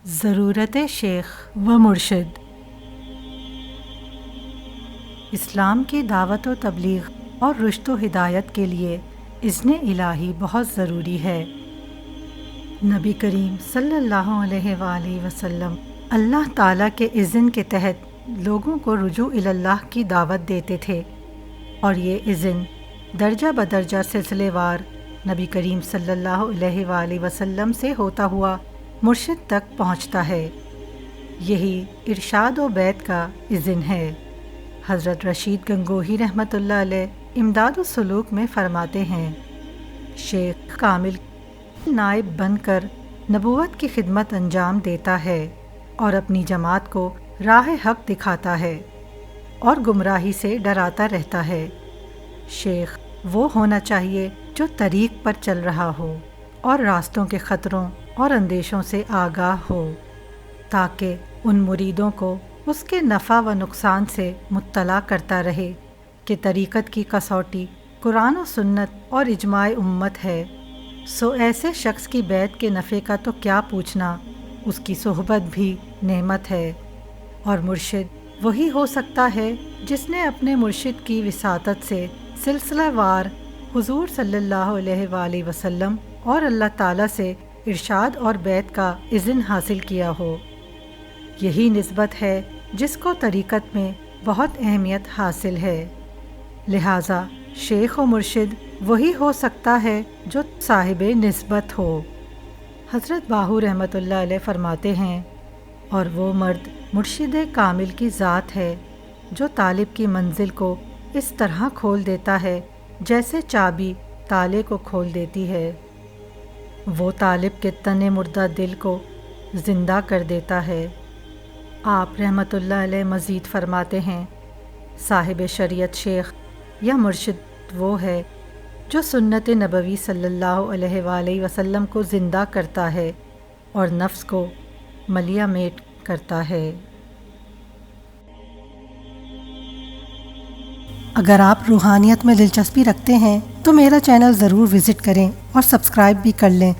ضرورت شیخ و مرشد۔ اسلام کی دعوت و تبلیغ اور رشد و ہدایت کے لیے اذن الہی بہت ضروری ہے۔ نبی کریم صلی اللہ علیہ وآلہ وسلم اللہ تعالیٰ کے اذن کے تحت لوگوں کو رجوع اللہ کی دعوت دیتے تھے، اور یہ اذن درجہ بدرجہ سلسلے وار نبی کریم صلی اللہ علیہ وآلہ وسلم سے ہوتا ہوا مرشد تک پہنچتا ہے۔ یہی ارشاد و بیعت کا اذن ہے۔ حضرت رشید گنگوہی رحمۃ اللہ علیہ امداد السلوک میں فرماتے ہیں، شیخ کامل نائب بن کر نبوت کی خدمت انجام دیتا ہے اور اپنی جماعت کو راہ حق دکھاتا ہے اور گمراہی سے ڈراتا رہتا ہے۔ شیخ وہ ہونا چاہیے جو طریق پر چل رہا ہو اور راستوں کے خطروں اور اندیشوں سے آگاہ ہو، تاکہ ان مریدوں کو اس کے نفع و نقصان سے مطلع کرتا رہے کہ طریقت کی کسوٹی قرآن و سنت اور اجماع امت ہے، سو ایسے شخص کی بیعت کے نفع کا تو کیا پوچھنا، اس کی صحبت بھی نعمت ہے۔ اور مرشد وہی ہو سکتا ہے جس نے اپنے مرشد کی وساطت سے سلسلہ وار حضور صلی اللہ علیہ وآلہ وسلم اور اللہ تعالیٰ سے ارشاد اور بیعت کا اذن حاصل کیا ہو۔ یہی نسبت ہے جس کو طریقت میں بہت اہمیت حاصل ہے۔ لہٰذا شیخ و مرشد وہی ہو سکتا ہے جو صاحب نسبت ہو۔ حضرت باہو رحمۃ اللہ علیہ فرماتے ہیں، اور وہ مرد مرشد کامل کی ذات ہے جو طالب کی منزل کو اس طرح کھول دیتا ہے جیسے چابی تالے کو کھول دیتی ہے۔ وہ طالب کے تن مردہ دل کو زندہ کر دیتا ہے۔ آپ رحمۃ اللہ علیہ مزید فرماتے ہیں، صاحب شریعت شیخ یا مرشد وہ ہے جو سنت نبوی صلی اللہ علیہ وآلہ وسلم کو زندہ کرتا ہے اور نفس کو ملیہ میٹ کرتا ہے۔ اگر آپ روحانیت میں دلچسپی رکھتے ہیں تو میرا چینل ضرور وزٹ کریں اور سبسکرائب بھی کر لیں